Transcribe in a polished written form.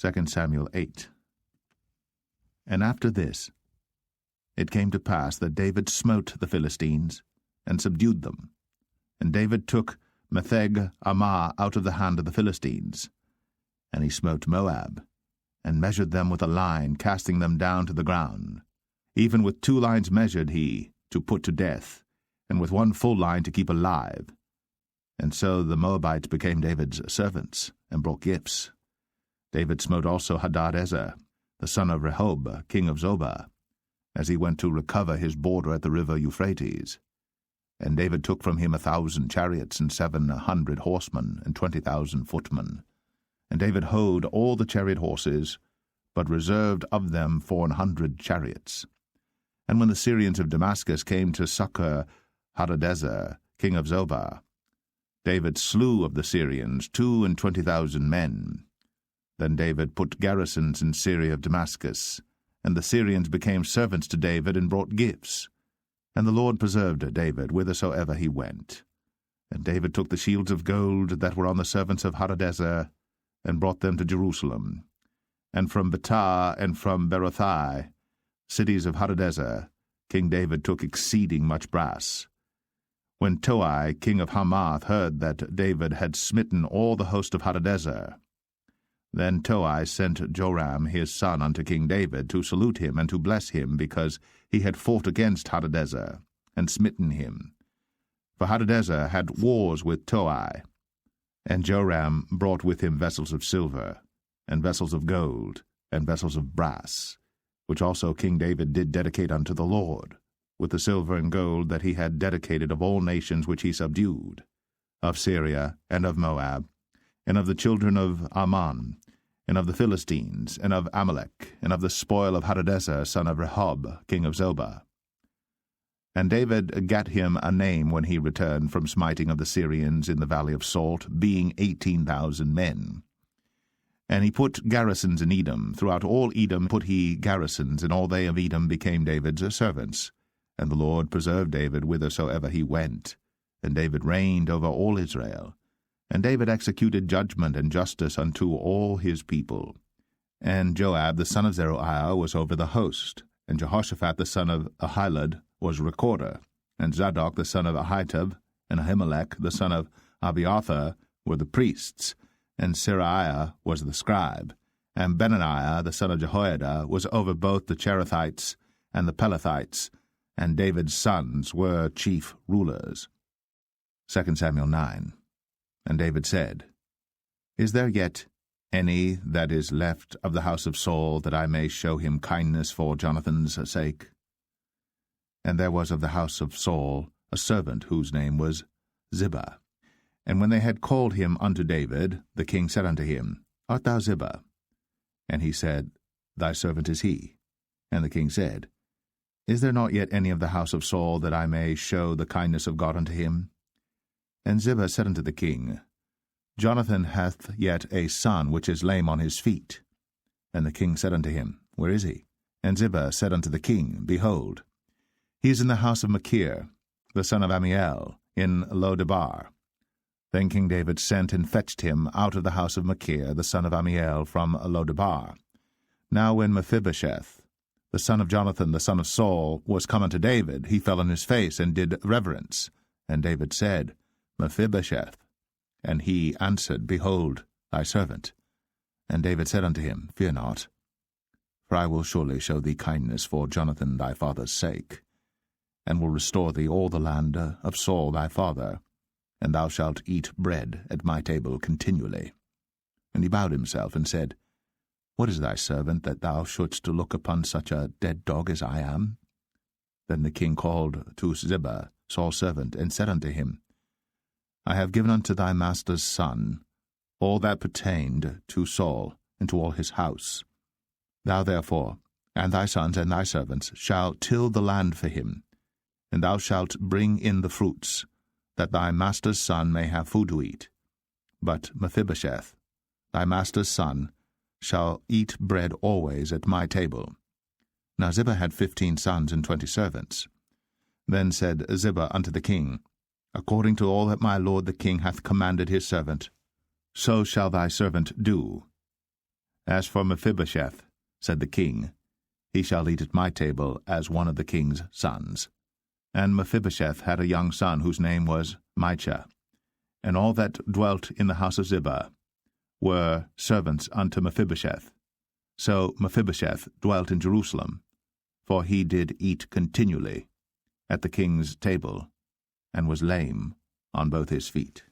2 Samuel 8. And after this, it came to pass that David smote the Philistines, and subdued them. And David took Metheg Ammah out of the hand of the Philistines. And he smote Moab, and measured them with a line, casting them down to the ground. Even with 2 lines measured he, to put to death, and with 1 full line to keep alive. And so the Moabites became David's servants, and brought gifts. David smote also Hadadezer, the son of Rehob, king of Zobah, as he went to recover his border at the river Euphrates. And David took from him 1,000 chariots, and 700 horsemen, and 20,000 footmen. And David houghed all the chariot horses, but reserved of them 400 chariots. And when the Syrians of Damascus came to succor Hadadezer, king of Zobah, David slew of the Syrians 22,000 men. Then David put garrisons in Syria of Damascus, and the Syrians became servants to David, and brought gifts. And the Lord preserved David whithersoever he went. And David took the shields of gold that were on the servants of Hadadezer, and brought them to Jerusalem. And from Betah and from Berothai, cities of Hadadezer, King David took exceeding much brass. When Toi, king of Hamath, heard that David had smitten all the host of Hadadezer, then Toi sent Joram his son unto King David to salute him and to bless him, because he had fought against Hadadezer, and smitten him. For Hadadezer had wars with Toi. And Joram brought with him vessels of silver, and vessels of gold, and vessels of brass, which also King David did dedicate unto the Lord, with the silver and gold that he had dedicated of all nations which he subdued, of Syria, and of Moab, and of the children of Ammon, and of the Philistines, and of Amalek, and of the spoil of Hadadezer, son of Rehob, king of Zobah. And David gat him a name when he returned from smiting of the Syrians in the valley of Salt, being 18,000 men. And he put garrisons in Edom. Throughout all Edom put he garrisons, and all they of Edom became David's servants. And the Lord preserved David whithersoever he went. And David reigned over all Israel. And David executed judgment and justice unto all his people. And Joab the son of Zeruiah was over the host, and Jehoshaphat the son of Ahilud was recorder, and Zadok the son of Ahitub, and Ahimelech the son of Abiathar were the priests, and Seraiah was the scribe, and Benaniah the son of Jehoiada was over both the Cherethites and the Pelethites, and David's sons were chief rulers. 2 Samuel 9. And David said, Is there yet any that is left of the house of Saul, that I may show him kindness for Jonathan's sake? And there was of the house of Saul a servant whose name was Ziba. And when they had called him unto David, the king said unto him, Art thou Ziba? And he said, Thy servant is he. And the king said, Is there not yet any of the house of Saul, that I may show the kindness of God unto him? And Ziba said unto the king, Jonathan hath yet a son which is lame on his feet. And the king said unto him, Where is he? And Ziba said unto the king, Behold, he is in the house of Machir, the son of Ammiel, in Lo-debar. Then King David sent and fetched him out of the house of Machir, the son of Ammiel, from Lo-debar. Now when Mephibosheth, the son of Jonathan, the son of Saul, was come unto David, he fell on his face, and did reverence. And David said, Mephibosheth. And he answered, Behold, thy servant. And David said unto him, Fear not, for I will surely show thee kindness for Jonathan thy father's sake, and will restore thee all the land of Saul thy father, and thou shalt eat bread at my table continually. And he bowed himself, and said, What is thy servant, that thou shouldst look upon such a dead dog as I am? Then the king called to Ziba, Saul's servant, and said unto him, I have given unto thy master's son all that pertained to Saul, and to all his house. Thou therefore, and thy sons and thy servants, shall till the land for him, and thou shalt bring in the fruits, that thy master's son may have food to eat. But Mephibosheth, thy master's son, shall eat bread always at my table. Now Ziba had 15 sons and 20 servants. Then said Ziba unto the king, According to all that my lord the king hath commanded his servant, so shall thy servant do. As for Mephibosheth, said the king, he shall eat at my table as one of the king's sons. And Mephibosheth had a young son whose name was Micah. And all that dwelt in the house of Ziba were servants unto Mephibosheth. So Mephibosheth dwelt in Jerusalem, for he did eat continually at the king's table, and was lame on both his feet.